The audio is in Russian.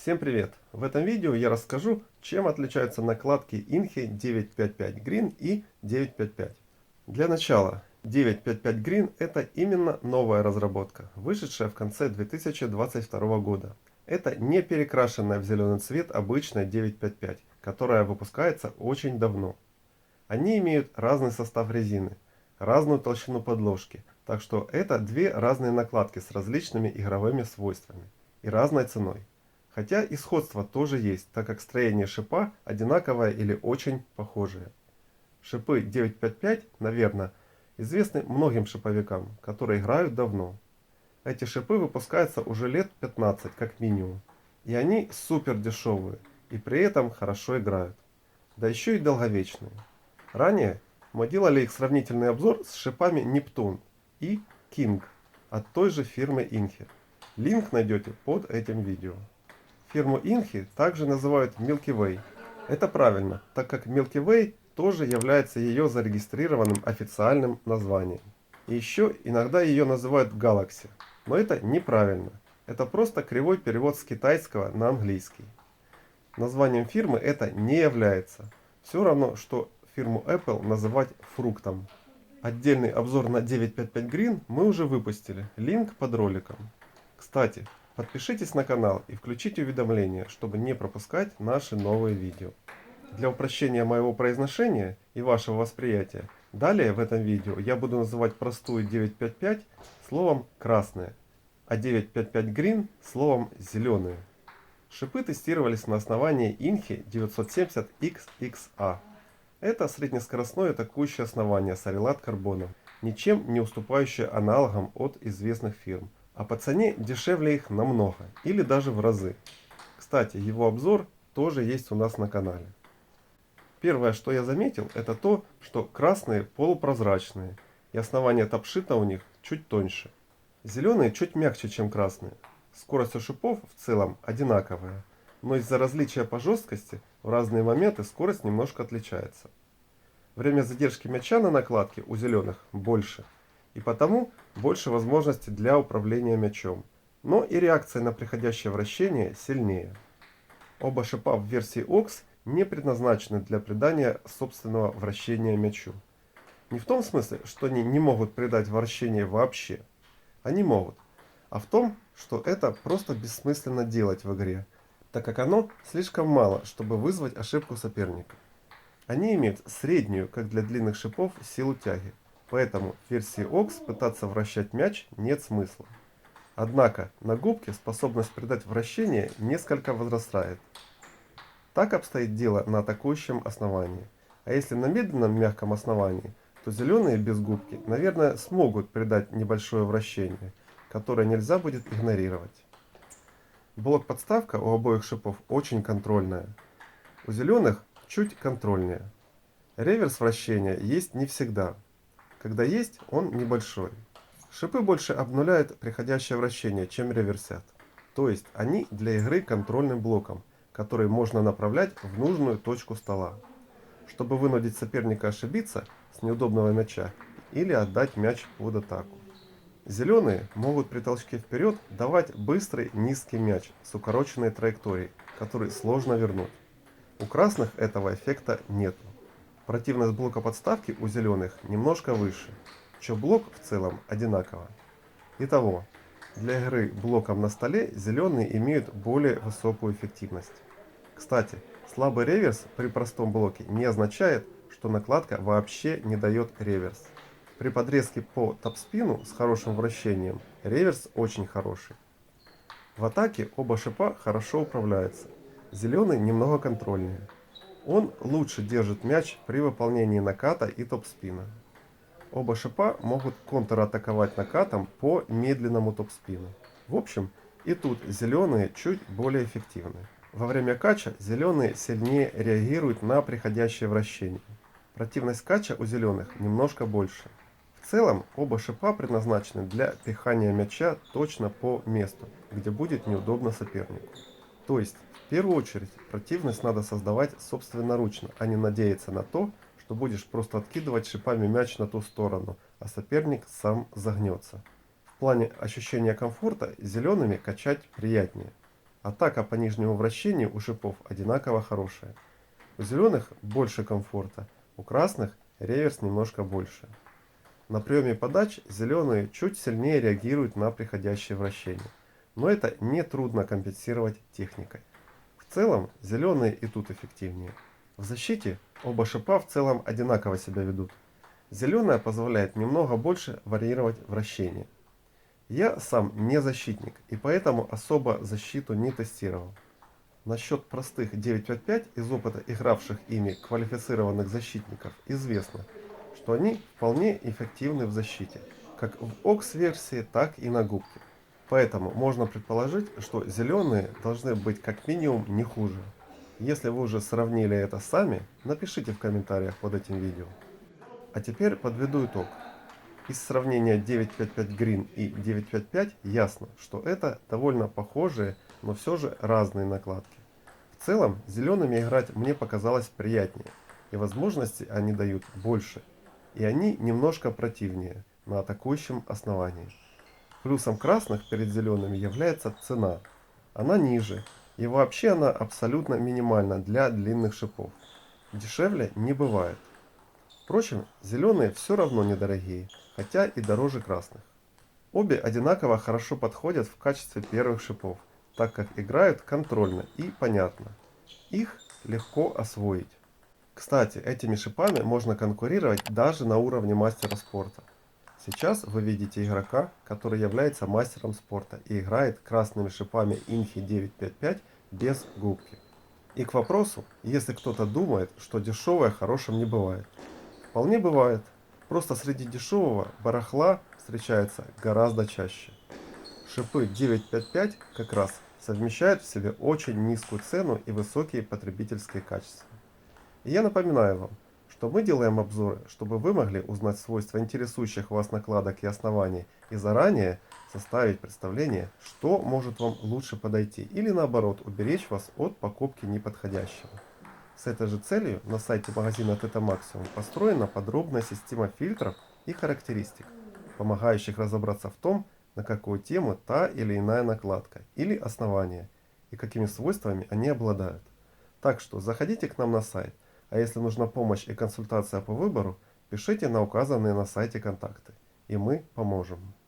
Всем привет! В этом видео я расскажу, чем отличаются накладки Inchi 955 Green и 955. Для начала, 955 Green это именно новая разработка, вышедшая в конце 2022 года. Это не перекрашенная в зеленый цвет обычная 955, которая выпускается очень давно. Они имеют разный состав резины, разную толщину подложки, так что это две разные накладки с различными игровыми свойствами и разной ценой. Хотя и сходство тоже есть, так как строение шипа одинаковое или очень похожее. Шипы 955, наверное, известны многим шиповикам, которые играют давно. Эти шипы выпускаются уже лет 15 как минимум, и они супер дешевые, и при этом хорошо играют. Да еще и долговечные. Ранее мы делали их сравнительный обзор с шипами Нептун и King от той же фирмы Inchi. Линк найдете под этим видео. Фирму Inchi также называют Milky Way. Это правильно, так как Milky Way тоже является ее зарегистрированным официальным названием. И еще иногда ее называют Galaxy, но это неправильно. Это просто кривой перевод с китайского на английский. Названием фирмы это не является. Все равно, что фирму Apple называть фруктом. Отдельный обзор на 955 Green мы уже выпустили, линк под роликом. Кстати, подпишитесь на канал и включите уведомления, чтобы не пропускать наши новые видео. Для упрощения моего произношения и вашего восприятия, далее в этом видео я буду называть простую 955 словом красная, а 955 Green словом зеленые. Шипы тестировались на основании Inchi 970XXA. Это среднескоростное атакующее основание с орелат-карбоном, ничем не уступающее аналогам от известных фирм, а по цене дешевле их намного, или даже в разы. Кстати, его обзор тоже есть у нас на канале. Первое, что я заметил, это то, что красные полупрозрачные, и основание топшита у них чуть тоньше. Зеленые чуть мягче, чем красные. Скорость у шипов в целом одинаковая, но из-за различия по жесткости в разные моменты скорость немножко отличается. Время задержки мяча на накладке у зеленых больше, и потому больше возможностей для управления мячом, но и реакция на приходящее вращение сильнее. Оба шипа в версии OX не предназначены для придания собственного вращения мячу. Не в том смысле, что они не могут придать вращение вообще. Они могут. А в том, что это просто бессмысленно делать в игре, так как оно слишком мало, чтобы вызвать ошибку соперника. Они имеют среднюю, как для длинных шипов, силу тяги, поэтому в версии OX пытаться вращать мяч нет смысла. Однако на губке способность придать вращение несколько возрастает. Так обстоит дело на атакующем основании. А если на медленном мягком основании, то зеленые без губки, наверное, смогут придать небольшое вращение, которое нельзя будет игнорировать. Блок-подставка у обоих шипов очень контрольная. У зеленых чуть контрольнее. Реверс вращения есть не всегда. Когда есть, он небольшой. Шипы больше обнуляют приходящее вращение, чем реверсят. То есть они для игры контрольным блоком, который можно направлять в нужную точку стола, чтобы вынудить соперника ошибиться с неудобного мяча или отдать мяч под атаку. Зеленые могут при толчке вперед давать быстрый низкий мяч с укороченной траекторией, который сложно вернуть. У красных этого эффекта нету. Противность блока подставки у зеленых немножко выше, что блок в целом одинаково. Итого, для игры блоком на столе зеленые имеют более высокую эффективность. Кстати, слабый реверс при простом блоке не означает, что накладка вообще не дает реверс. При подрезке по топспину с хорошим вращением реверс очень хороший. В атаке оба шипа хорошо управляются. Зеленый немного контрольнее. Он лучше держит мяч при выполнении наката и топспина. Оба шипа могут контратаковать накатом по медленному топспину. В общем, и тут зеленые чуть более эффективны. Во время кача зеленые сильнее реагируют на приходящее вращение. Противность кача у зеленых немножко больше. В целом, оба шипа предназначены для пихания мяча точно по месту, где будет неудобно сопернику. То есть, в первую очередь, противность надо создавать собственноручно, а не надеяться на то, что будешь просто откидывать шипами мяч на ту сторону, а соперник сам загнется. В плане ощущения комфорта зелеными качать приятнее. Атака по нижнему вращению у шипов одинаково хорошая. У зеленых больше комфорта, у красных реверс немножко больше. На приеме подач зеленые чуть сильнее реагируют на приходящее вращение, но это не трудно компенсировать техникой. В целом зеленые и тут эффективнее. В защите оба шипа в целом одинаково себя ведут. Зеленая позволяет немного больше варьировать вращение. Я сам не защитник и поэтому особо защиту не тестировал. Насчет простых 955 из опыта игравших ими квалифицированных защитников известно, что они вполне эффективны в защите, как в OX-версии, так и на губке. Поэтому можно предположить, что зеленые должны быть как минимум не хуже. Если вы уже сравнили это сами, напишите в комментариях под этим видео. А теперь подведу итог. Из сравнения 955 Green и 955 ясно, что это довольно похожие, но все же разные накладки. В целом, зелеными играть мне показалось приятнее, и возможности они дают больше, и они немножко противнее на атакующем основании. Плюсом красных перед зелеными является цена. Она ниже, и вообще она абсолютно минимальна для длинных шипов. Дешевле не бывает. Впрочем, зеленые все равно недорогие, хотя и дороже красных. Обе одинаково хорошо подходят в качестве первых шипов, так как играют контрольно и понятно. Их легко освоить. Кстати, этими шипами можно конкурировать даже на уровне мастера спорта. Сейчас вы видите игрока, который является мастером спорта и играет красными шипами Инхи 955 без губки. И к вопросу, если кто-то думает, что дешевое хорошим не бывает. Вполне бывает. Просто среди дешевого барахла встречается гораздо чаще. Шипы 955 как раз совмещают в себе очень низкую цену и высокие потребительские качества. И я напоминаю вам, что мы делаем обзоры, чтобы вы могли узнать свойства интересующих вас накладок и оснований и заранее составить представление, что может вам лучше подойти или наоборот уберечь вас от покупки неподходящего. С этой же целью на сайте магазина Theta Maximum построена подробная система фильтров и характеристик, помогающих разобраться в том, на какую тему та или иная накладка или основание и какими свойствами они обладают. Так что заходите к нам на сайт, а если нужна помощь и консультация по выбору, пишите на указанные на сайте контакты, и мы поможем.